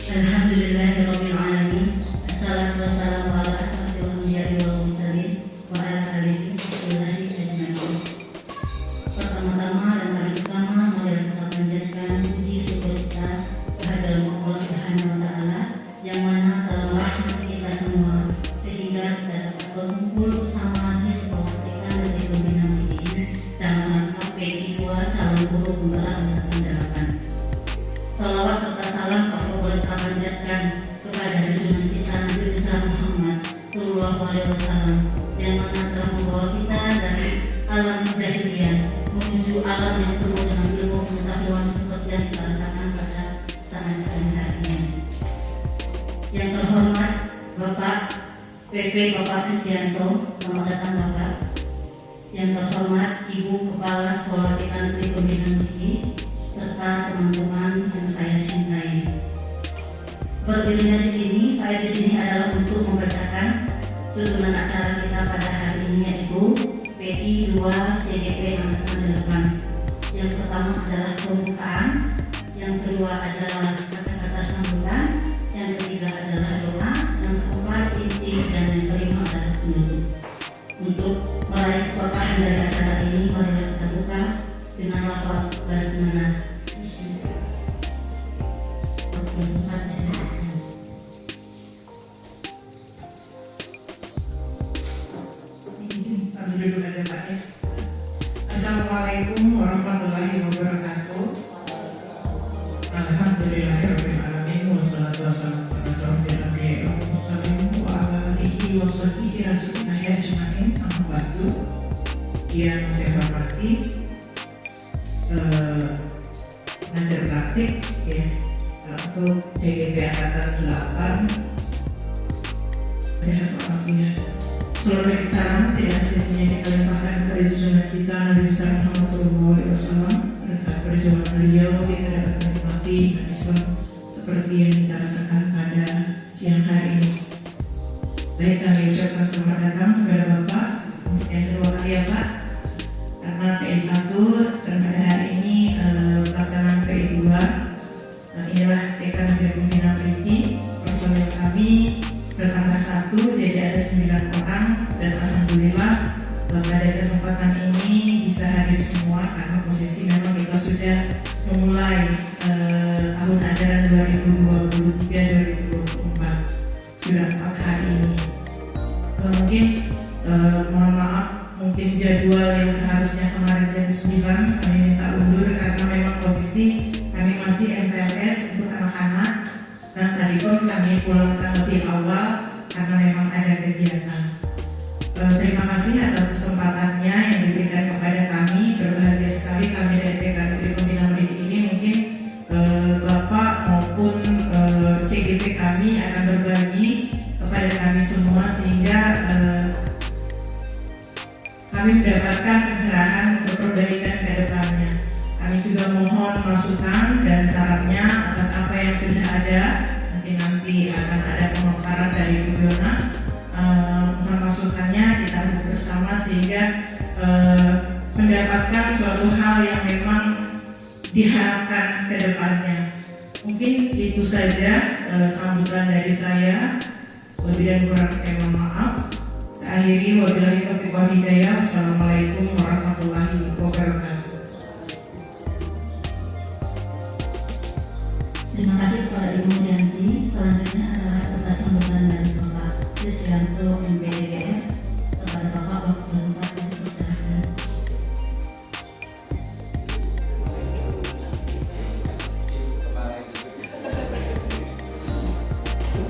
Alhamdulillahirabbil alamin. Assalatu wassalamu ala asyrofil anbiya'i wal mursalin wa ala alihi washabihi ajma'in. Pertama-tama dan paling utama marilah kita panjatkan puji syukur kita kehadirat Allah Subhanahu wa taala yang mana telah merahmati kita semua sehingga kita dapat berkumpul bersama di sebuah pertemuan dari pembinaan ini dalam rangka PI 2 calon guru penggerak angkatan 8. Salawat serta salam boleh kita panjatkan kepada junjungan kita Nabi besar Muhammad Sallallahu Alaihi Wasallam yang mana telah membawa kita dari alam jahiliyah menuju alam yang penuh dengan ilmu pengetahuan seperti yang kita rasakan pada saat sehari-harinya. Yang terhormat Bapak PP Bapak Kristianto, selamat datang Bapak. Yang terhormat Ibu Kepala Sekolah TK Negeri Pembinaan Tinggi serta teman-teman yang saya cintai. Berdirinya saya di sini adalah untuk membacakan susunan acara kita pada hari ini, yaitu PI 2 CGP angkatan 8. Yang pertama adalah pembukaan, yang kedua adalah kata-kata sambutan, yang ketiga adalah doa, yang keempat inti, dan yang kelima adalah penutup. Untuk meraih keberkahan dari acara ini, mari kita buka dengan lafaz basmalah. Duduk aja Pak ya. Assalamualaikum warahmatullahi wabarakatuh. Alhamdulillahirabbil alamin wassalatu wassalamu ala asyrofil anbiya'i wal mursalin wa ala alihi wa sahbihi rasulillah ajmain. Amma ba'du. Yang saya hormati pengajar praktik ya untuk CGP angkatan 8. Sehat walafiat. Seluruh salam tidak hanya kita limpahkan kepada junjungan kita Nabi besar Muhammad Sallallahu Alaihi Wasallam. Berkat perjuangan beliau kita dapat menikmati Islam seperti yang kita rasakan pada siang hari ini. Baik, kami ucapkan selamat datang kepada Bapak yang kedua kali ya Pak, karena PI 1 dan pada hari ini pelaksanaan PI 2. Inilah TK Negeri Pembinaan Tinggi. Personel kami bertambah 1, jadi ada 9 orang, dan alhamdulillah pada kesempatan ini bisa hadir semua karena posisi memang kita sudah memulai tahun ajaran 2023-2024 sudah 4 hari ini. Mungkin mohon maaf, mungkin jadwal yang seharusnya kemarin jam 9 kami minta undur karena memang posisi kami masih MPLS untuk anak-anak. Dan tadi pun kami pulang lebih awal karena memang ada kegiatan. Terima kasih atas kesempatannya yang diberikan kepada kami. Berbahagia sekali kami dari TK Negeri Pembinaan Tinggi ini. Mungkin Bapak maupun CGP kami akan berbagi kepada kami semua sehingga kami mendapatkan pencerahan untuk perbaikan ke depannya. Kami juga mohon masukan dan sarannya atas apa yang sudah ada. Nanti akan ada pemaparan dari Bu Yona. Mohon masukannya kita bersama sehingga mendapatkan suatu hal yang memang diharapkan ke depannya. Mungkin itu saja sambutan dari saya. Lebih dan kurang saya mohon maaf. Saya akhiri wabillahi taufiq wal hidayah. Wassalamualaikum warahmatullahi wabarakatuh. Terima kasih kepada Ibu Yanti. Selanjutnya adalah atas sambutan dari Bapak Kristianto MPDGF kepada Bapak waktu dan tempat yang dipersilakan.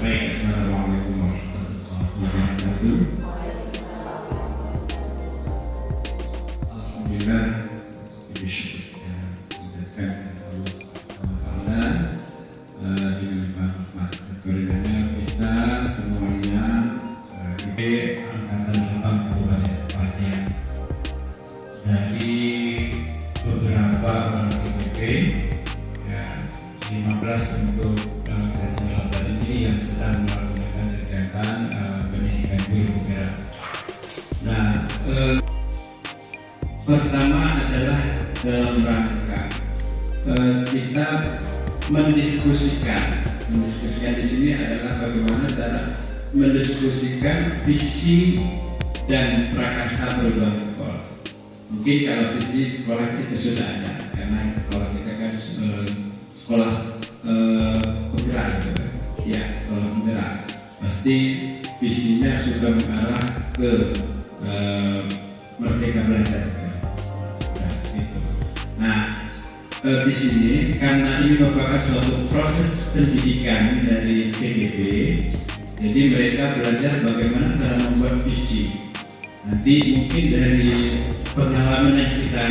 Baik, assalamualaikum warahmatullahi wabarakatuh. Alhamdulillah, bersyukur mengucapkan Allah dengan limpah rahmat karunia kita semuanya di angkatan 8 Kabupaten Klaten. Dari beberapa CGP ya 15 untuk angkatan 8 ini yang sedang melaksanakan kegiatan pendidikan guru penggerak. Nah, pertama adalah dalam rangka kita mendiskusikan di sini adalah bagaimana cara mendiskusikan visi dan prakasa perubahan sekolah. Mungkin kalau visi sekolah itu sudah ada, karena sekolah kita kan sekolah penggerak, gitu. Ya, sekolah penggerak. Pasti visinya sudah mengarah ke merdeka belajar. Nah, di sini karena ini merupakan suatu proses pendidikan dari CGP, jadi mereka belajar bagaimana cara membuat visi. Nanti mungkin dari pengalaman yang kita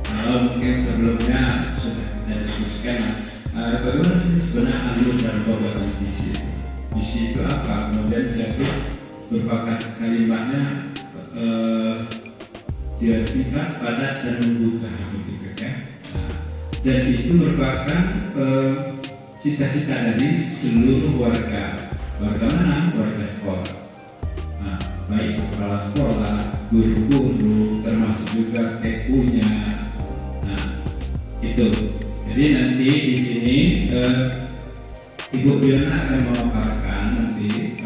kalau mungkin sebelumnya sudah kita diskusikan bagaimana sih sebenarnya alur dan pembuatan visi. Visi itu apa? Kemudian itu merupakan kalimatnya dia singkat, padat dan membuka, gitu kan? Dan itu merupakan cita-cita dari seluruh warga mana? Warga sekolah. Nah, baik kepala sekolah, guru-guru, termasuk juga TU-nya. Nah, itu. Jadi nanti di sini Ibu Biona akan memaparkan nanti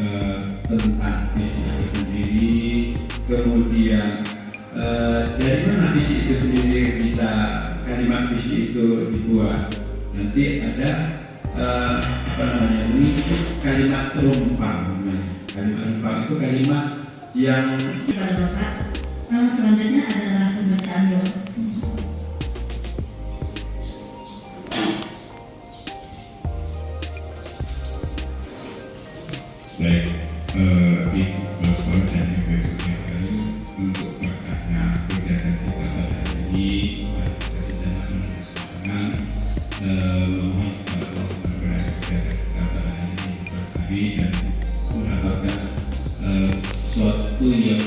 tentang visi itu sendiri, kemudian dari mana visi itu sendiri bisa kalimat visi itu dibuat. Nanti ada mengisi kalimat rumpang. Kalimat rumpang itu kalimat yang Kepada Bapak, selanjutnya adalah pembacaan doa. baik Ibu Sekolah dan Ibu untuk berkahnya kegiatan kita pada hari ini, kita sedang memohon kepada Allah kegiatan kita pada hari ini berkahi dan mendapatkan sesuatu yang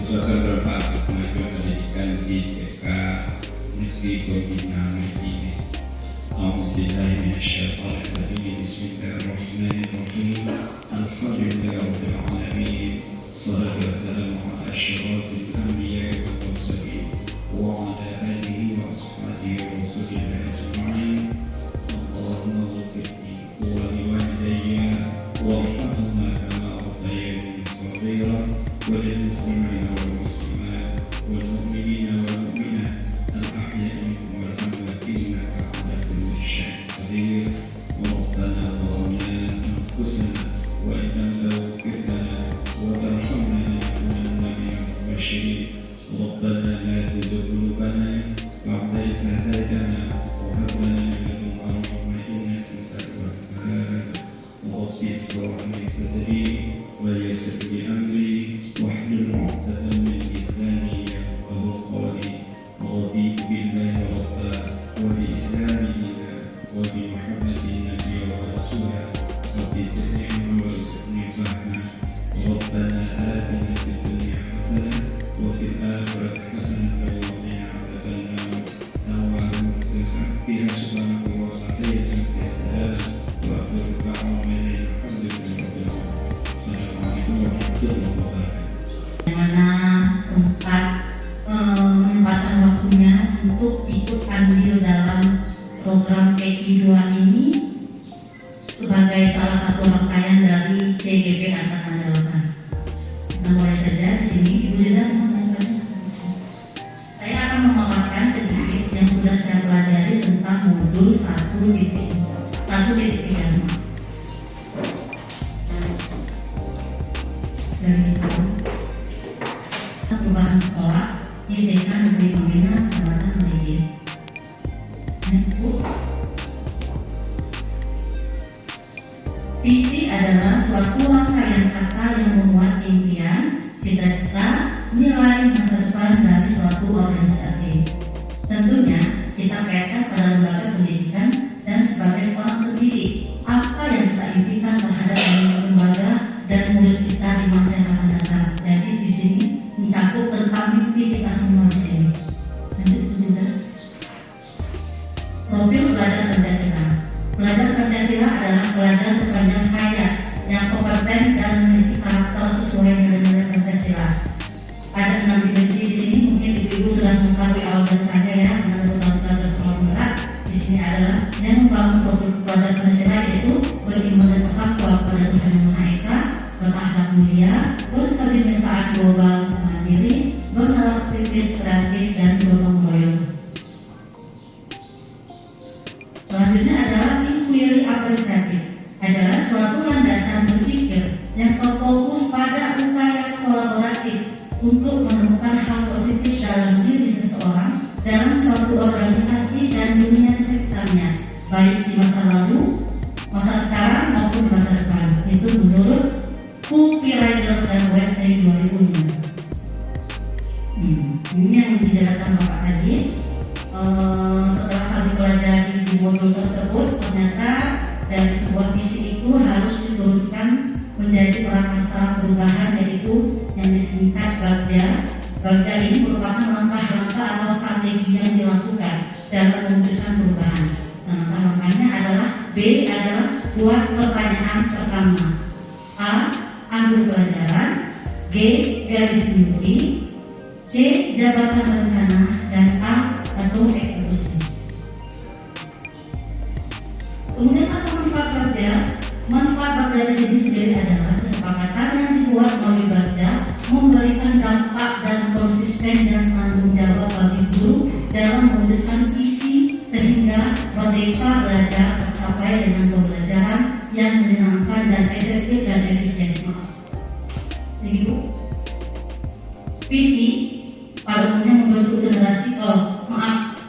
bermanfaat untuk kemajuan pendidikan di TK Negeri Pembina Medina. Bismillahirrahmanirrahim. Alhamdulillah rabbil alamin. Salatu wassalamu ala asyrafil anbiya'i wal mursalin wa ala alihi wa ashabihi wa rasulihi ajma'in. Allahumma ighfirli wa liwalidayya warhamhuma kama rabbayani shaghira wa lil muslimina wal muslimat wal mu'minina wal mu'minat al-ahya'i minhum wal amwat innaka ala kulli syai'in qadir. ربنا ظلمنا أنفسنا وإن لم تغفر لنا وترحمنا لنكونن من الخاسرين. ربنا لا تزغ قلوبنا بعد إذ هديتنا وهب لنا من لدنك رحمة إنك أنت الوهاب. رب اشرح لي صدري ويسر لي أمري واحلل عقدة من لساني يفقهوا قولي. رضيت بالله ربا وبالإسلام دينا وبمحمد نبيا ورسولا. رب زدني وارزقني فهما. ربنا آتنا في الدنيا حسنة وفي الآخرة حسنة وقنا عذاب النار. نوّر بها سبحانه وتعالى في السلام وآخر دعوانا الحمد لله رب العالمين. السلام عليكم ورحمة الله وبركاته. Mana sempat menyempatkan waktunya untuk ikut andil dalam program PKI 2 ini sebagai salah satu rangkaian dari CGP Angkatan 8. Nah, mulai saja di sini Ibu Ziza mengatakan, saya akan memaparkan sedikit yang sudah saya pelajari tentang modul 1.3. Dari itu, perubahan sekolah di TK Negeri Pembina Selatan Medina. Visi adalah suatu rangkaian kata yang memuat impian, cita-cita, nilai masa depan dari suatu organisasi. Tentunya kita kaitkan pada lembaga pendidikan dan sebagai seorang pendidik, apa yang kita impikan terhadap lembaga dan murid kita di masa yang akan datang. Jadi di sini mencakup tentang mimpi kita semua di sini. Lanjut Bu Ziza. Profil pelajar Pancasila. Pelajar Pancasila adalah pelajar sepanjang hayat yang kompeten dan memiliki karakter sesuai dengan nilai Pancasila. kritis, kreatif, dan gotong royong. Selanjutnya adalah inquiry apresiatif, adalah suatu landasan berpikir yang terfokus pada upaya kolaboratif untuk menemukan hal positif dalam diri seseorang, dalam suatu organisasi dan dunia sekitarnya, baik di masa lalu, masa sekarang maupun masa depan. Itu menurut Copywriter dan Web dari 2006. Ini yang dijelaskan Bapak tadi. Setelah kami pelajari di modul tersebut, ternyata dari sebuah visi itu harus diturunkan menjadi prakarsa perubahan, yaitu yang disingkat BAGJA. BAGJA ini merupakan langkah-langkah atau strategi yang dilakukan dalam mewujudkan perubahan. Langkah-langkahnya adalah B adalah buat pertanyaan pertama, A ambil pelajaran, G gali mimpi, C jabatan rencana, dan A atau eksekusi. Kemudian apa manfaat BAGJA? Manfaat BAGJA di sini sendiri adalah kesepakatan yang dibuat oleh BAGJA memberikan dampak dan konsisten dan tanggung jawab bagi guru dalam mewujudkan visi sehingga merdeka belajar tercapai dengan pembelajaran yang menyenangkan dan efektif dan efisien. Jadi visi pada umumnya membentuk generasi.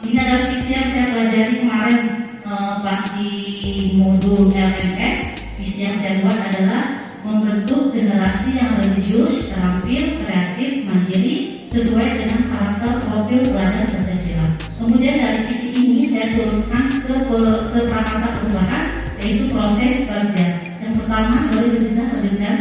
Ini adalah visi yang saya pelajari kemarin pas di modul LMS. Visi yang saya buat adalah membentuk generasi yang religius, terampil, kreatif, mandiri, sesuai dengan karakter profil pelajar Pancasila. Kemudian dari visi ini saya turunkan ke prakarsa perubahan, yaitu proses BAGJA. Yang pertama, boleh bisa terlihat.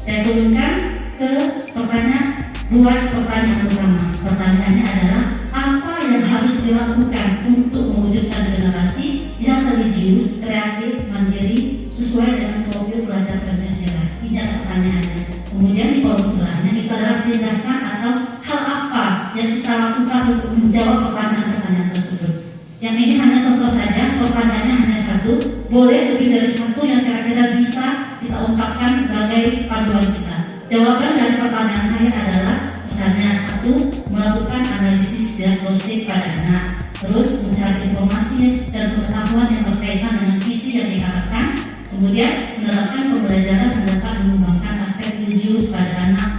Saya turunkan ke pertanyaan, buat pertanyaan pertama. Pertanyaannya adalah apa yang harus dilakukan untuk mewujudkan generasi yang religius, kreatif, mandiri, sesuai dengan profil pelajar Pancasila. Ini adalah pertanyaannya. Kemudian di kolom sebelahnya itu adalah tindakan atau hal apa yang kita lakukan untuk menjawab pertanyaan-pertanyaan tersebut. Yang ini hanya contoh saja, pertanyaannya hanya satu, boleh lebih dari satu yang kira-kira bisa kita ungkapkan sebagai panduan kita. Jawaban dari pertanyaan saya adalah misalnya satu, melakukan analisis diagnostik pada anak, terus mencari informasi dan pengetahuan yang berkaitan dengan visi yang diharapkan, kemudian menerapkan pembelajaran yang dapat mengembangkan aspek religius pada anak,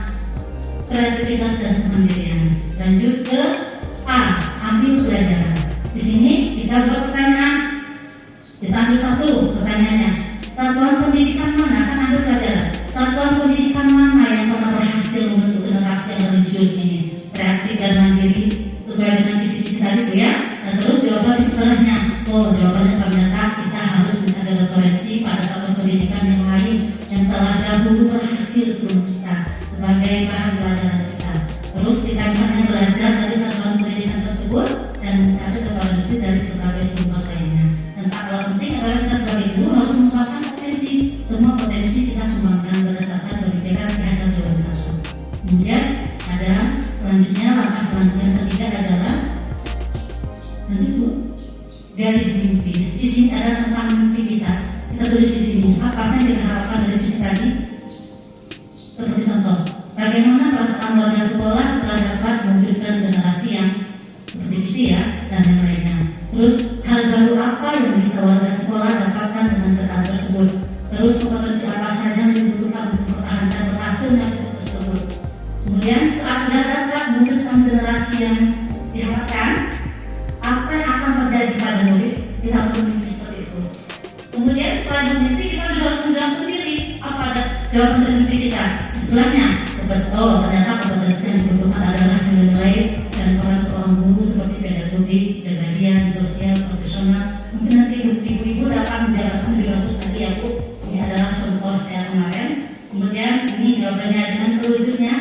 kreativitas dan kemandirian. Lanjut ke A, ambil pelajaran. Di sini kita buat pertanyaan. Kita ambil satu pertanyaannya. Satuan pendidikan mana? Kan ambil pelajaran. Satuan pendidikan mana yang pernah berhasil membentuk generasi yang religius ini, kreatif dan mandiri, sesuai dengan visi-visi tadi itu ya. Dan terus jawaban di sebelahnya. Jawabannya ternyata kita harus bisa referensi pada satuan pendidikan yang lain yang telah dahulu berhasil sebelum kita sebagai bahan pelajaran kita. Terus kita hanya belajar dari satuan pendidikan tersebut dan mencari referensi dari berbagai sumber lainnya. Dan tak kalah penting adalah kita sebagai guru harus mengembangkan potensi. Semua potensi kita kembangkan berdasarkan pemikiran terhadap jawaban satu. Kemudian ada selanjutnya, langkah selanjutnya yang ketiga adalah dari mimpi. Di sini ada tentang mimpi kita. Kita tulis di sini apa saja yang kita harapkan dari visi tadi. Seperti contoh, bagaimana perasaan warga sekolah setelah dapat mewujudkan generasi yang seperti visi ya, dan yang lainnya. Terus hal baru apa yang bisa warga sekolah dapatkan dengan gerakan tersebut. Terus kompetensi apa saja yang dibutuhkan untuk mempertahankan berhasilnya tersebut. Kemudian saat sudah dapat mewujudkan generasi yang diharapkan, apa yang akan terjadi pada murid? Kita harus bermimpi seperti itu. Kemudian setelah bermimpi kita juga harus menjawab sendiri apa ada jawaban dari mimpi kita. Sebelahnya, ternyata kompetensi yang dibutuhkan adalah nilai dan peran seorang guru seperti pedagogik, kepribadian, sosial, profesional. Mungkin nanti ibu-ibu dapat menjalankan lebih bagus lagi ya Bu. Ini adalah contoh saya kemarin. Kemudian ini jawabannya dengan terwujudnya.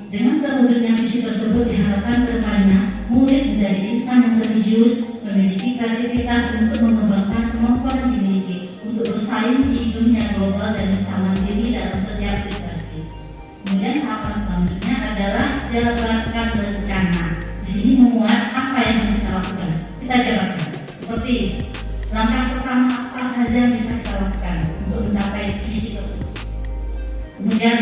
Dengan terwujudnya visi tersebut diharapkan kedepannya murid menjadi insan yang religius, memiliki kreativitas untuk mengembangkan kemampuan yang dimiliki untuk bersaing di dunia global dan bisa mandiri dalam setiap situasi. Kemudian tahapan selanjutnya adalah jabarkan rencana. Di sini memuat apa yang harus kita lakukan. Kita jabarkan. Seperti langkah pertama apa saja yang bisa kita lakukan untuk mencapai visi tersebut. Kemudian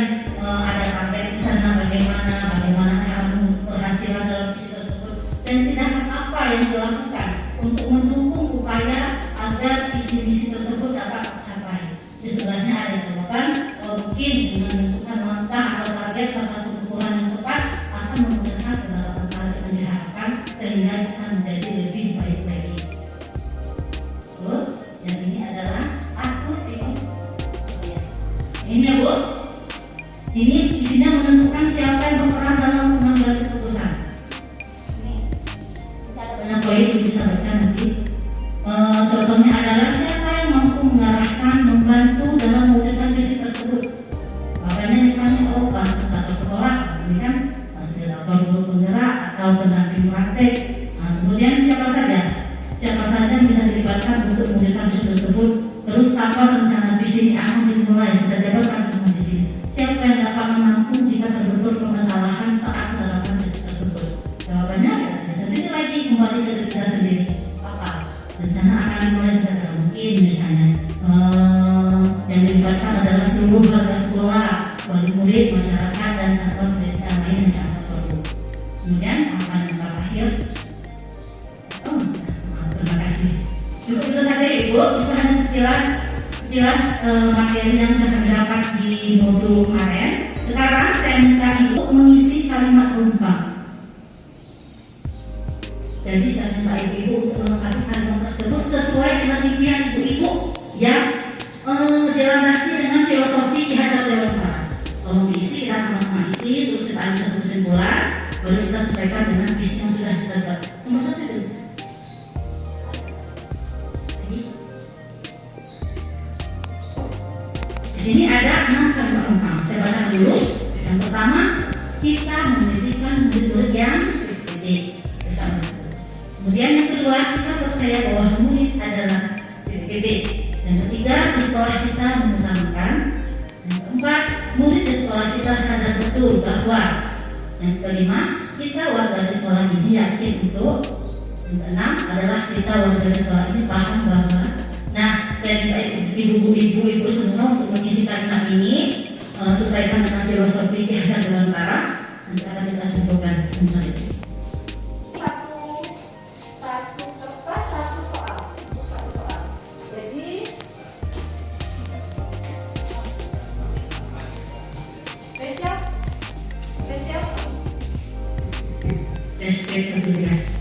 ada target di sana bagaimana cara berhasilan dalam visi tersebut, dan tindakan apa yang dilakukan untuk mendukung upaya agar visi-visi tersebut dapat tercapai. Di sebelahnya ada jawaban, mungkin dengan menentukan langkah atau target serta pengukuran yang tepat akan memudahkan penerapan target yang diharapkan sehingga bisa menjadi lebih baik lagi. Terus yang ini adalah atur ekonomi. Ini ya Bu, ini isinya menentukan siapa yang berperan dalam pengambilan keputusan. Ini ada banyak poin yang bisa baca nanti. Contohnya adalah siapa yang mampu mengarahkan, membantu dalam mewujudkan visi tersebut. Makanya misalnya pas atau sekolah, ini kan pasti ada guru penggerak atau pendamping praktek. Kemudian siapa saja yang bisa dilibatkan untuk mewujudkan visi tersebut. Terus kapan rencana visi ini akan dimulai? Kita jabarkan semua di sini. Siapa yang dapat menampung jika terbentur permasalahan saat menerapkan visi tersebut? Jawabannya ya sendiri lagi, kembali ke diri kita sendiri. Apa? Rencana akan dimulai sejak mungkin misalnya yang dilibatkan adalah seluruh warga sekolah, wali murid, masyarakat, dan satuan pendidikan lain yang dianggap perlu. Kemudian akan yang terakhir. Terima kasih. Cukup itu saja Ibu. Itu hanya sekilas materi yang sudah kami dapat di modul kemarin. Sekarang saya minta Ibu mengisi kalimat penumpang. Jadi saya minta Ibu untuk melengkapi kalimat tersebut sesuai dengan impian Ibu yang dilandasi dengan filosofi Ki Hajar Dewantara. Tolong diisi, kita sama-sama isi, terus kita ambil kesimpulan, baru kita sesuaikan dengan visi yang sudah kita buat. Nomor 1 itu. Di sini ada 6 kalimat penumpang. Saya baca dulu. Yang pertama, kita mendidikan murid-murid yang titik. Kemudian yang kedua, kita percaya bahwa murid adalah titik. Yang ketiga, di sekolah kita mengutamakan. Yang keempat, murid di sekolah kita sadar betul bahwa. Yang kelima, kita warga di sekolah ini yakin untuk. Yang keenam adalah kita warga di sekolah ini paham bahwa. Nah, saya minta ibu-ibu semua untuk mengisi kalimat ini sesuaikan dengan filosofi Ki Hajar Dewantara. Nanti akan kita simpulkan sebentar ini. Satu kertas, satu soal. Jadi spesial.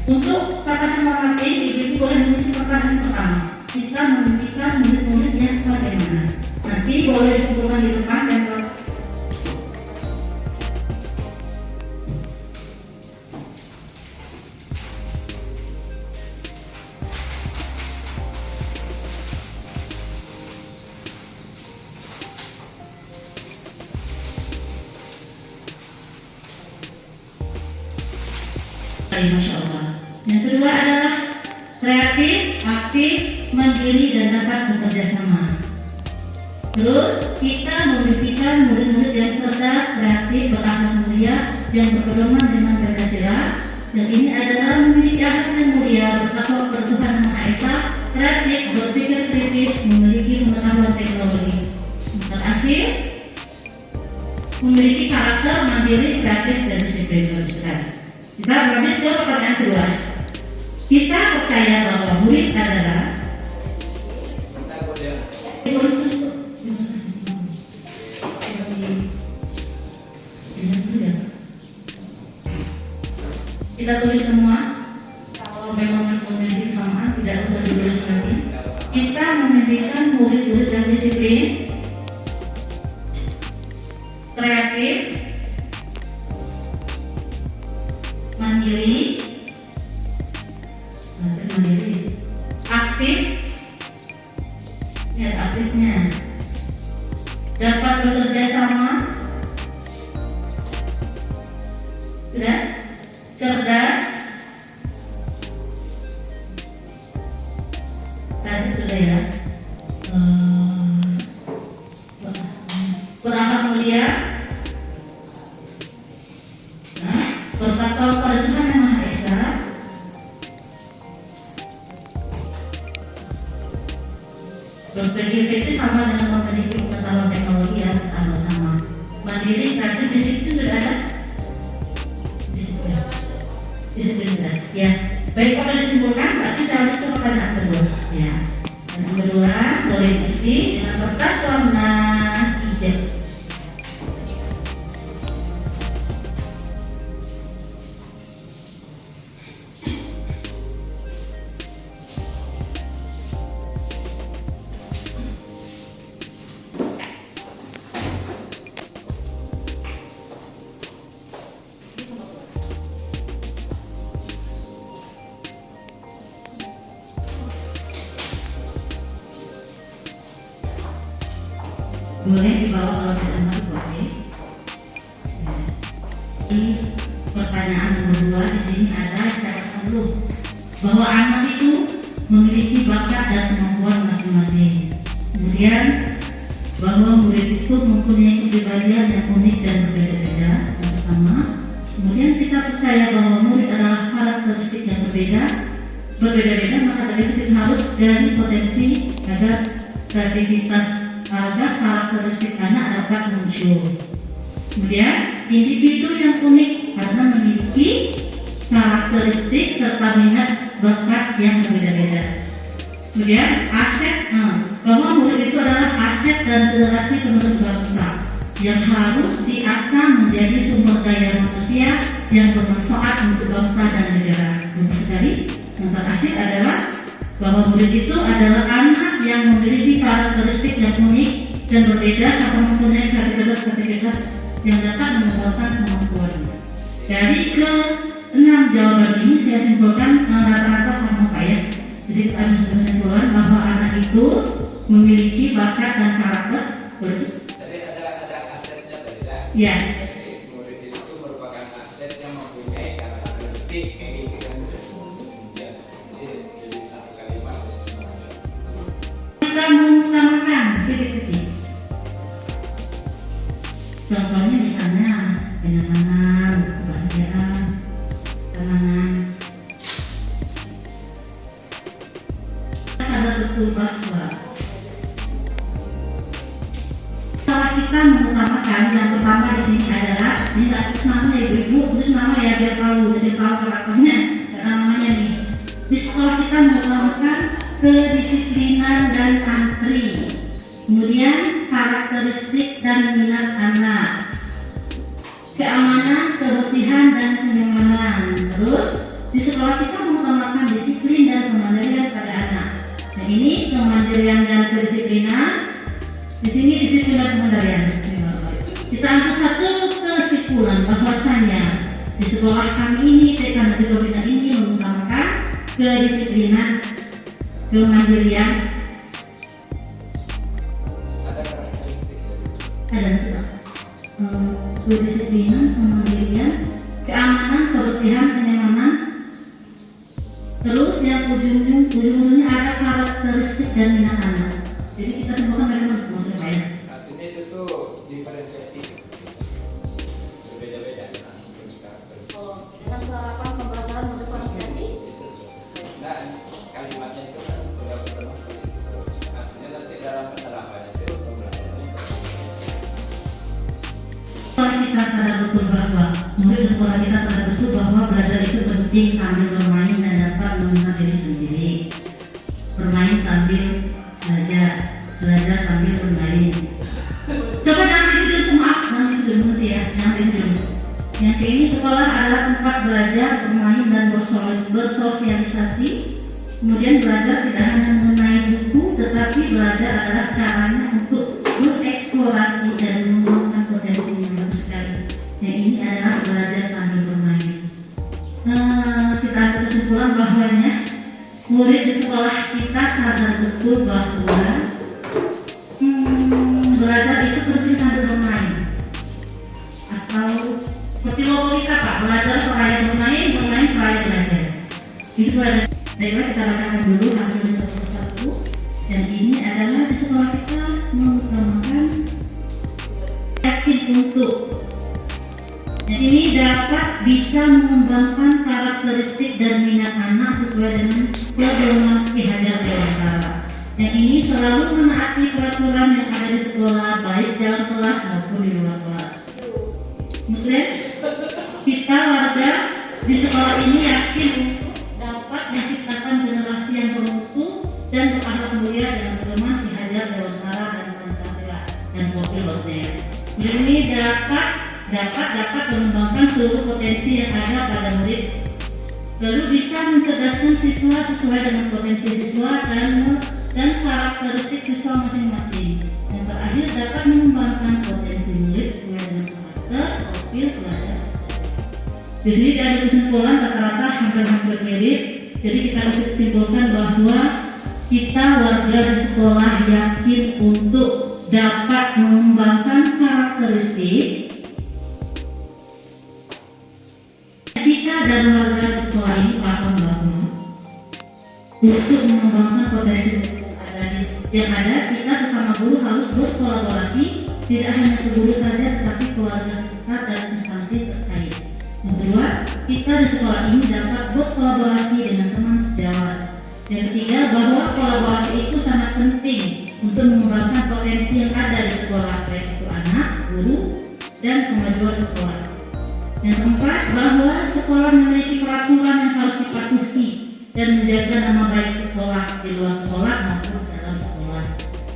Untuk kata semangat ibu boleh mengisi pertanyaan pertama. Kita mendidikan murid-murid yang bagaimana? Nanti boleh dikumpulkan di depan dan Masya Allah. Yang kedua adalah kreatif, aktif, mandiri, dan dapat bekerja sama. Terus kita memimpikan murid-murid yang cerdas, kreatif, berakhlak mulia, yang berpedoman dengan Pancasila. Dan ini adalah memiliki akhlak yang mulia, bertakwa kepada Tuhan Yang Maha Esa, kreatif, berpikir kritis, memiliki pengetahuan teknologi. Terakhir, memiliki karakter mandiri, kreatif, dan disiplin. Kita lanjut ke pertanyaan kedua. Kita percaya bahwa murid adalah kita tulis semua. Kalau memang memiliki kesamaan tidak usah ditulis lagi. Kita memimpikan murid-murid yang disiplin, kreatif, mandiri, aktif, ya aktifnya, dapat bekerja sama, sudah, cerdas, tadi sudah ya, berakhlak mulia, bertakwa kepada Tuhan Yang Maha Esa, berpikir kritis sama dengan memiliki pengetahuan teknologi yang sama-sama. kemandirian, keadilan, disiplin itu sudah ada. Disiplin. Ya. Baik, kalau disimpulkan, berarti saya lanjut ke pertanyaan kedua. Ya. Yang kedua, boleh diisi dengan kertas warna hijau. Boleh dibawa kalau tidak mau, boleh. Pertanyaan nomor 2 di sini ada secara umum bahwa anak itu memiliki bakat dan kemampuan masing-masing. Kemudian bahwa murid itu mempunyai kepribadian yang unik dan berbeda-beda. Yang pertama, kemudian kita percaya bahwa murid adalah karakteristik yang berbeda-beda, maka dari itu kita harus gali potensi agar kreativitas agar karakteristik anak dapat muncul. Kemudian individu yang unik karena memiliki karakteristik serta minat bakat yang berbeda-beda. Kemudian aset, bahwa murid itu adalah aset dan generasi penerus bangsa yang harus diasah menjadi sumber daya manusia yang bermanfaat untuk bangsa dan negara. Yang terakhir adalah bahwa murid itu adalah anak yang memiliki karakteristik yang unik dan berbeda serta mempunyai kreativitas yang dapat mengembangkan kemampuannya. Dari ke-6 jawaban ini saya simpulkan rata-rata sama Pak ya. Jadi kita harus berkesimpulan bahwa anak itu memiliki bakat dan karakter. Jadi ada asetnya tadi ya. Ya. Murid itu merupakan aset yang mempunyai karakteristik yang jadi satu kalimat semuanya. Kita mengutamakan titik-titik. Contohnya misalnya kenyamanan, kebahagiaan, ketenangan. Sadar betul bahwa kalau kita mengutamakan yang pertama di sini adalah ini nggak tulis nama ya ibu, tulis nama ya biar tahu, jadi tahu karakternya, karena namanya nih. Di sekolah kita mengutamakan kedisiplinan dan santri. Kemudian karakteristik dan minat anak, keamanan, kebersihan dan kenyamanan. Terus di sekolah kita mengutamakan disiplin dan kemandirian pada anak. Nah ini kemandirian dan kedisiplinan. Di sini disiplin dan kemandirian. Kita ambil satu kesimpulan bahwasanya di sekolah kami ini TK Negeri Pembina ini mengutamakan kedisiplinan, kemandirian. Ada kedisiplinan, kemandirian, keamanan, kebersihan, kenyamanan. Terus yang ujung-ujungnya ada karakteristik dan minat anak. Jadi kita sebutkan bagaimana maksudnya Pak ya? Artinya itu tuh diferensiasi berbeda-beda karakteristik. Dengan penerapan pembelajaran modernisasi. Nah kalimatnya itu kan sudah bermaksud. Artinya nanti dalam penerapannya itu pembelajarannya. Sekolah kita sadar betul bahwa murid sekolah kita sadar betul bahwa belajar itu penting sambil bermain dan dapat mengenal diri sendiri. Bermain sambil belajar sambil bermain. Coba jangan disitu, maaf, jangan disitu nanti ya, jangan disitu. Yang ini sekolah adalah tempat belajar, bermain dan bersosialisasi. Kemudian belajar tidak hanya mengenai buku, tetapi belajar adalah caranya untuk bereksplorasi dan mengembangkan potensi yang bagus sekali. Yang ini adalah belajar sambil bermain. Kita ambil kesimpulan bahwanya murid di sekolah kita sadar betul bahwa belajar itu penting sambil bermain. Atau seperti logo kita Pak, belajar seraya bermain, bermain seraya belajar. Itu belajar. Baiklah kita bacakan dulu hasilnya satu-satu. Dan ini adalah di sekolah kita mengutamakan yakin untuk. Yang ini dapat bisa mengembangkan karakteristik dan minat anak sesuai dengan pedoman Ki Hajar Dewantara. Yang ini selalu menaati peraturan yang ada di sekolah baik dalam kelas maupun di luar kelas. Suplai, kita warga di sekolah ini yakin untuk dapat menciptakan generasi yang bermutu dan berakhlak mulia dengan pedoman Ki Hajar Dewantara dan Pancasila dan profil Bosnia. Ini dapat mengembangkan seluruh potensi yang ada pada murid, lalu bisa mencerdaskan siswa sesuai dengan potensi siswa dan karakteristik siswa masing-masing. Yang terakhir dapat mengembangkan potensi murid sesuai dengan karakter, profil, pelajar. Di sini ada kesimpulan rata-rata hampir mirip. Jadi kita bisa simpulkan bahwa kita warga di sekolah yakin untuk dapat mengembangkan karakteristik. Kita dan warga sekolah ini paham bahwa untuk mengembangkan potensi yang ada, kita sesama guru harus berkolaborasi, tidak hanya ke guru saja, tetapi keluarga sekitar dan instansi terkait. Yang kedua, kita di sekolah ini dapat berkolaborasi dengan teman sejawat. Yang ketiga, bahwa kolaborasi itu sangat penting untuk mengembangkan potensi yang ada di sekolah, baik itu anak, guru, dan kemajuan sekolah. Yang keempat, bahwa sekolah memiliki peraturan yang harus dipatuhi dan menjaga nama baik sekolah di luar sekolah maupun dalam sekolah.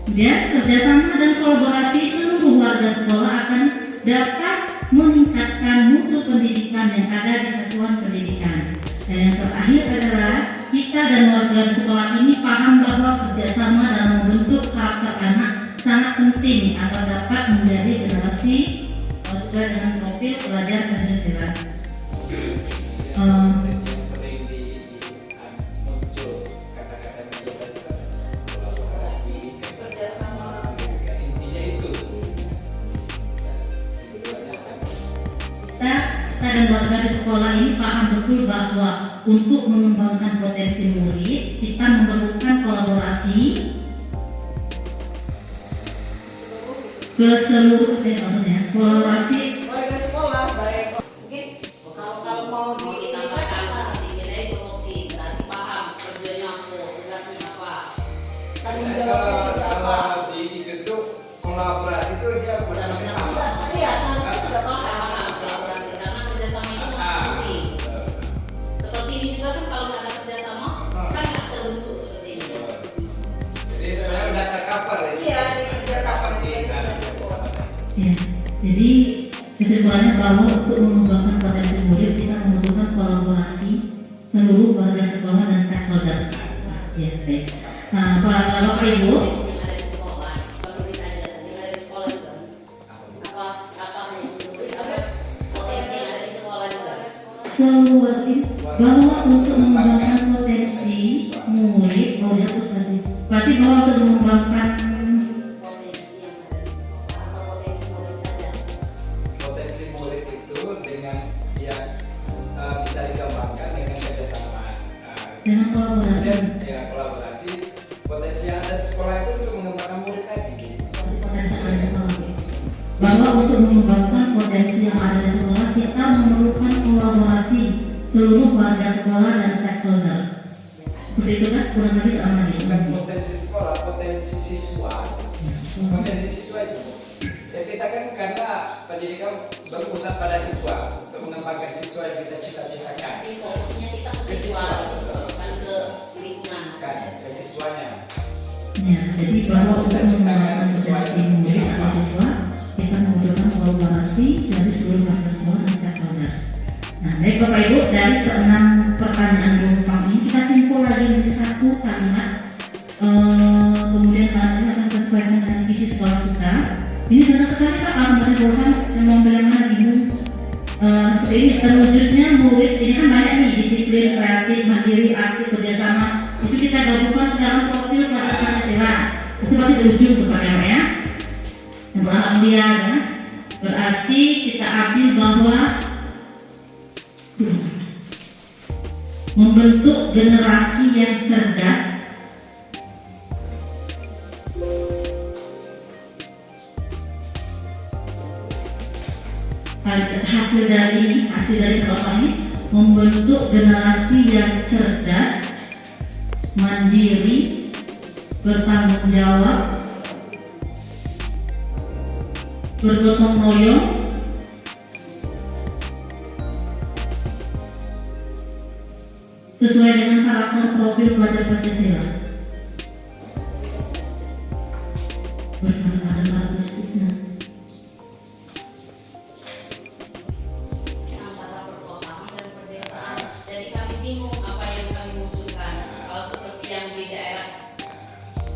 Kemudian, kerjasama dan kolaborasi seluruh warga sekolah akan dapat meningkatkan mutu pendidikan yang ada di satuan pendidikan. Dan yang terakhir adalah kita dan warga sekolah ini paham bahwa kerjasama dalam membentuk karakter anak sangat penting agar dapat menjadi generasi sesuai dengan profil pelajar Pancasila. Sering muncul kata-kata kolaborasi, kerjasama, intinya itu. Kita dan warga di sekolah ini paham betul bahwa untuk mengembangkan potensi murid, kita memerlukan kolaborasi ke seluruh kolaborasi warga sekolah baik mungkin kalau mau ditambahkan kita promosi berarti paham kerjanya apa, tugasnya apa, tanggung jawabnya apa. Kalau di itu kolaborasi itu dia bersama-sama. Iya, seharusnya sudah paham kolaborasi karena kerjasama itu sangat penting. Seperti ini juga kan kalau nggak ada kerjasama kan nggak terbentuk seperti ini. Jadi sebenarnya udah tercover ini. Iya, di kerjasama Seperti ada. ya. Jadi kesimpulannya bahwa untuk mengembangkan potensi murid kita membutuhkan kolaborasi seluruh warga sekolah dan stakeholder. Ya, baik. Nah, Bapak Ibu, yang ada di sekolah, baru ditanya yang ada di sekolah juga. Apa yang potensi yang ada di sekolah juga. seluruh bahwa untuk mengembangkan potensi murid, dihapus tadi. Berarti bahwa untuk mengembangkan Potensi murid itu dengan yang bisa dikembangkan dengan kerjasama. dengan kolaborasi. Kemudian ya kolaborasi, potensi yang ada di sekolah itu untuk mengembangkan murid tadi. Potensi yang ada di sekolah. Bahwa untuk mengembangkan potensi yang ada di sekolah, kita memerlukan kolaborasi seluruh warga sekolah dan stakeholder. Seperti itu kan kurang lebih sama nih. Bukan potensi sekolah, potensi siswa. Potensi siswa itu. Ya kita kan karena pendidikan berpusat pada siswa untuk mengembangkan siswa yang kita cita-citakan. Jadi fokusnya kita ke siswa, bukan ke lingkungan. Kan ke siswanya. Ya, jadi bahwa untuk mengembangkan potensi murid atau siswa, kita membutuhkan kolaborasi dari seluruh warga sekolah dan stakeholder. Nah, baik Bapak Ibu, dari keenam pertanyaan penumpang ini kita simpul lagi menjadi satu kalimat. Kemudian kalimat ini akan sesuaikan dengan visi sekolah kita. Ini benar sekali Pak, kalau menyimpulkan yang mau bilang mana bingung. Seperti ini terwujudnya murid ini kan banyak nih, disiplin, kreatif, mandiri, aktif, kerjasama. Itu kita gabungkan dalam profil pelajar Pancasila. Itu berarti terwujud kepada ya. Yang berakhlak mulia ya. Berarti kita ambil bahwa membentuk generasi yang cerdas, hasil dari program ini membentuk generasi yang cerdas, mandiri, bertanggung jawab, bergotong royong, sesuai dengan karakter profil pelajar Pancasila. Bertanpa ada karakteristiknya. Antara perkotaan dan perdesaan. Jadi kami bingung apa yang kami munculkan. Kalau seperti yang di daerah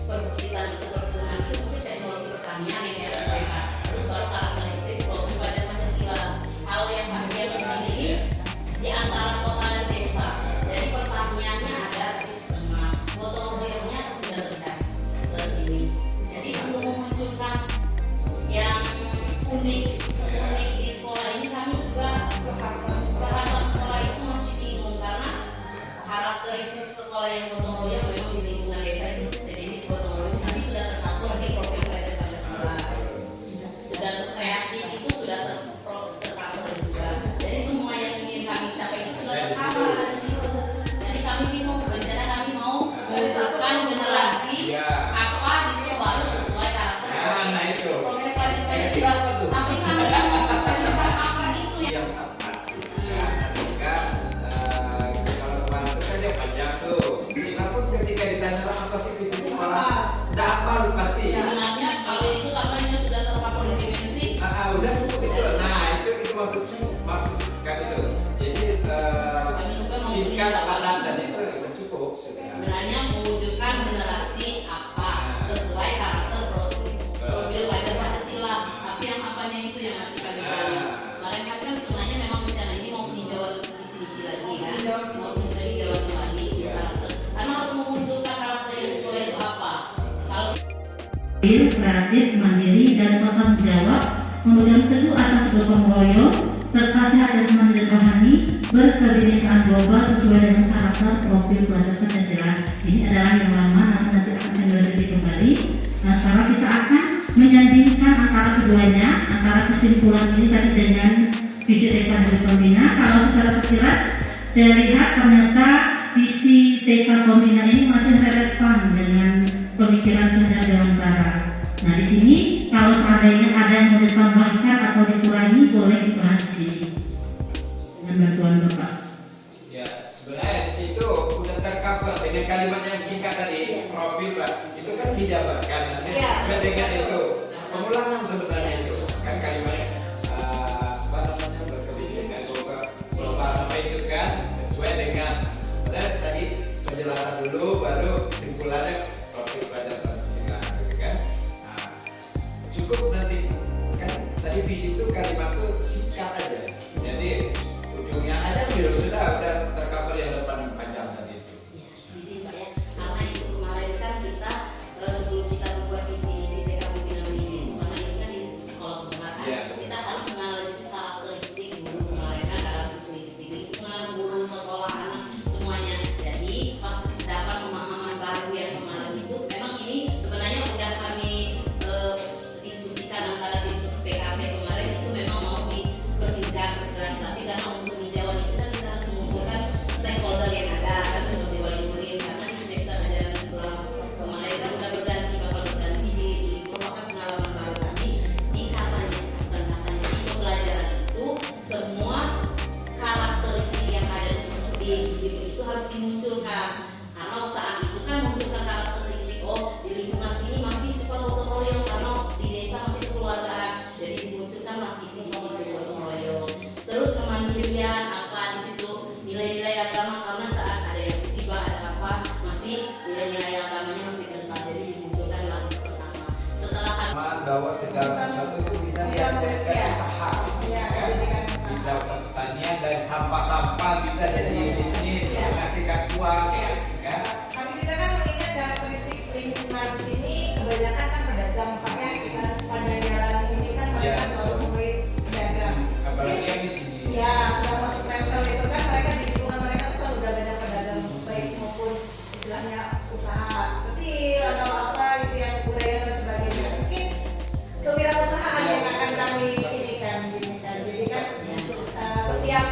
perbukitan itu perkebunan itu mungkin teknologi pertanian yang kayak mereka. Terus kalau karakteristik profil pelajar Pancasila. Hal yang kami lihat di sini di antara kota dan desa. Jadi pertaniannya ada di setengah, gotong royongnya sudah rendah ke sini. Jadi untuk memunculkan yang unik di sekolah ini kami juga bahasa sekolah itu masih bingung karena karakteristik sekolah yang gotong royong memang di lingkungan desa itu jadi di gotong royong kami sudah tercampur di profil pelajar Pancasila. Sudah kreatif itu sudah tercampur juga. Jadi semua yang ingin kami capai itu sudah tercover dari situ. Jadi kami bingung rencana kami mau menunjukkan generasi apa gitu baru sesuai karakter. Nah itu. Profil pelajar Pancasila. Tapi kami menunjukkan apa itu yang Yang tepat. Sehingga kalau kemarin itu kan dia panjang tuh. Kenapa ketika ditanya apa sih visi sekolah? Nggak hafal pasti. sebenarnya kalau itu katanya sudah tercover di dimensi. Udah cukup itu. Nah itu maksud kan itu. Jadi singkat padat dan itu cukup. Sebenarnya mewujudkan generasi apa sesuai karakter profil pelajar Pancasila. Tapi yang apanya itu yang masih kali-kali. Mereka kan sebenarnya memang rencana ini mau peninjauan visi-visi lagi kan, mau peninjauan lagi karakter. Karena harus memunculkan karakter yang sesuai itu apa. Kalau Kreatif, mandiri, dan bertanggung jawab, memegang teguh asas gotong royong, serta sehat jasmani dan rohani, berkebinekaan global sesuai dengan karakter profil pelajar Pancasila. Ini adalah yang lama, namun nanti akan saya revisi kembali. Nah, sekarang kita akan menyandingkan antara keduanya, antara kesimpulan ini tadi dengan visi TK dari Pembina. Kalau secara sekilas, saya lihat ternyata visi TK Pembina ini masih relevan dengan pemikiran terhadap Dewan Kara. Nah, di sini kalau seandainya ada yang mau ditambahkan atau dikurangi, boleh dibahas di sini dengan bantuan Bapak. Ya, sebenarnya itu udah tercover dengan kalimat yang singkat tadi, profil itu kan dijabarkan nanti dengan itu pengulangan sebenarnya itu kan kalimatnya apa namanya berkebinekaan global sampai itu kan sesuai dengan tadi penjelasan dulu baru kesimpulannya profil pelajar Pancasila gitu kan. Nah, cukup nanti kan tadi visi itu kalimat itu singkat aja. Jadi ujungnya aja bilang sudah tercover yang depan panjang tadi itu. ya, visi Pak ya, karena itu kemarin kan kita sebelum kita membuat visi TK Pembina ini, karena ini kan di sekolah pembelajaran, Iya. kita harus menganalisis karakteristik guru kemarin kan karakteristik lingkungan guru sekolah anak semuanya. Jadi pas dapat pemahaman baru yang kemarin itu, memang ini sebenarnya udah kami diskusikan antara tim PKP kemarin itu memang mau dipersingkat tapi karena untuk penjauhan itu kan kita harus mengumpulkan stakeholder yang ada kan seperti wali murid karena di desa ajaran sekolah kemarin kan sudah berganti bapak berganti di merupakan pengalaman baru kami di katanya di pembelajaran itu semua karakteristik yang ada di itu harus dimunculkan karena saat itu kan munculkan karakteristik di lingkungan sini masih suka gotong royong karena di desa masih keluargaan jadi dimunculkanlah visi gotong royong terus kemandirian apa di situ nilai-nilai agama karena saat ada yang musibah ada apa masih nilai-nilai agamanya masih kental jadi dimunculkan lagi pertama setelah Bahwa segala sesuatu itu bisa diadakan usaha, kan? Bisa pertanian dan sampah-sampah bisa jadi bisnis, menghasilkan uang, kan? Kami tidak kan mengingat karakteristik lingkungan sini kebanyakan kan pedagang Pak ya. Sepanjang jalan ini kan mereka selalu murid pedagang. Apalagi yang di sini. Ya, sudah masuk tempel itu kan mereka di lingkungan mereka tuh kan udah banyak pedagang baik maupun istilahnya usaha kecil atau apa gitu yang budaya dan sebagainya. Mungkin kewirausahaan yang akan kami ini kan. Jadi kan setiap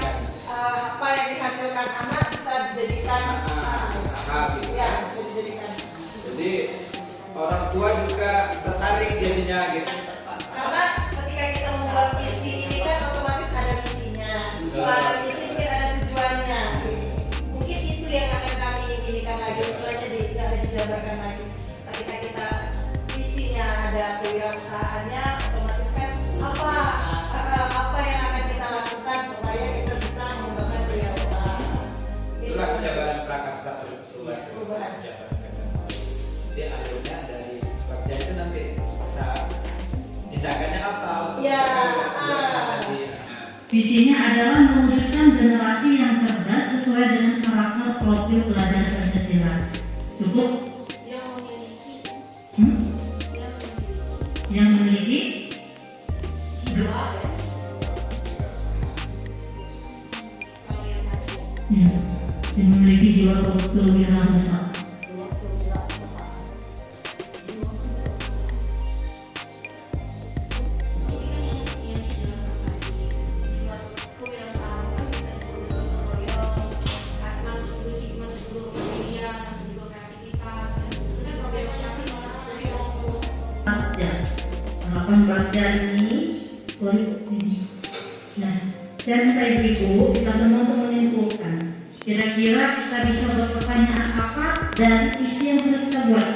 apa yang dihasilkan anak bisa dijadikan dijabarkan lagi. Ketika kita visinya ada kewirausahaannya, otomatis kan apa yang akan kita lakukan supaya kita bisa mengembangkan kewirausahaan. Itulah penjabaran prakarsa Perubahan. Jadi akhirnya dari kerja itu nanti bisa tindakannya apa? Ya. Visinya adalah mewujudkan generasi yang cerdas sesuai dengan karakter profil pelajar Pancasila. Cukup? Yang memiliki yang memiliki jiwa kewirausahaan. Harapan Bagja ini, nah, dan saya berikut kita semua untuk menyimpulkan. Kira-kira kita bisa berpertanyaan apa dan isi yang sudah kita buat.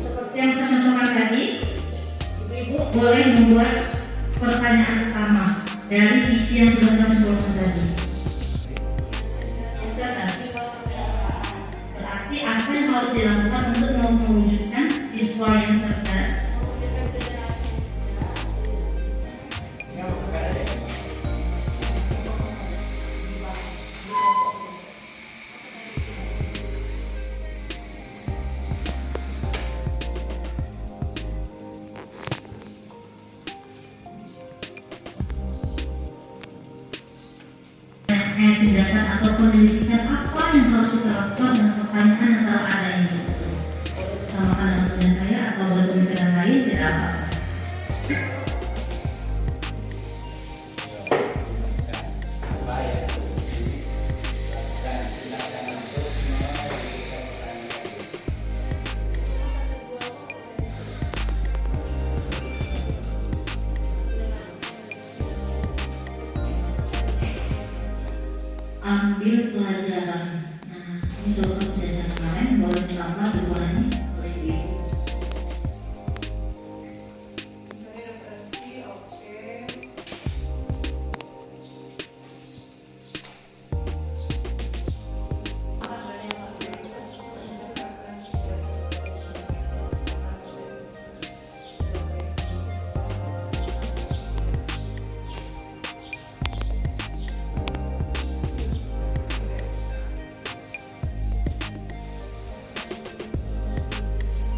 Seperti yang saya contohkan tadi, Ibu boleh membuat pertanyaan pertama dari isi yang sudah kita contohkan tadi. Berarti apa yang harus dilakukan untuk mewujudkan siswa yang cerdas? Tindakan atau pendidikan apa yang harus kita lakukan dan pertanyaan yang kalau ada ini sama dengan punya saya atau berpemikiran lain tidak apa. Ambil pelajaran. Nah, ini soal kebiasaan kemarin boleh ditambah diulangi oleh Ibu. Misalnya referensi, oke.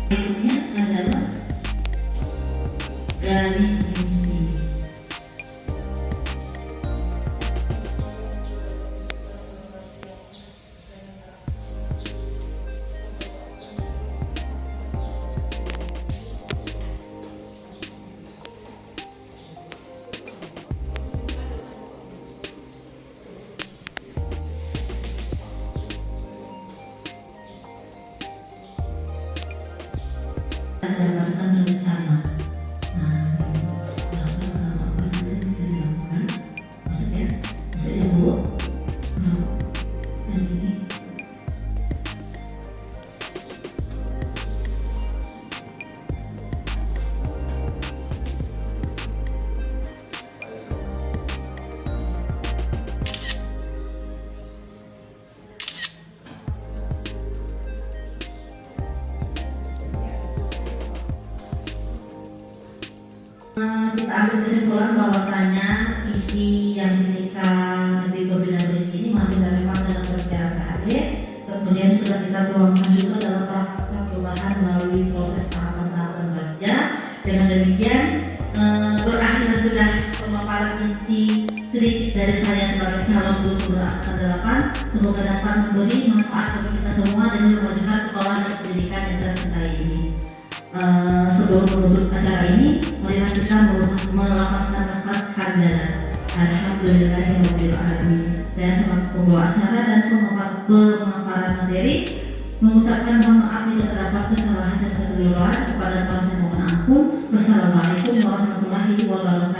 Berikutnya adalah gali mimpi. Jabarkan rencana. Nah, apa saja bisa dilakukan? Maksudnya Bu, dan ini. Kita ambil kesimpulan bahwasanya isi yang ketika Negeri Pembinaan Pendidikan ini masih relevan dalam perkara KAD, kemudian sudah kita tuangkan juga dalam prakarsa perubahan melalui proses tahapan-tahapan Bagja. Dengan demikian berakhirnya sudah pemaparan inti sedikit dari saya sebagai calon guru penggerak angkatan 8. Semoga dapat memberi manfaat bagi kita semua dan memajukan sekolah dan pendidikan yang kita cintai ini. Sebelum menutup acara ini, marilah kita melafazkan lafaz hamdalah. Alhamdulillahirabbil alamin. Saya selaku pembawa acara dan pemaparan materi mengucapkan mohon maaf jika terdapat kesalahan dan kekeliruan. Kepada Tuhan saya mohon ampun. Wassalamualaikum warahmatullahi wabarakatuh.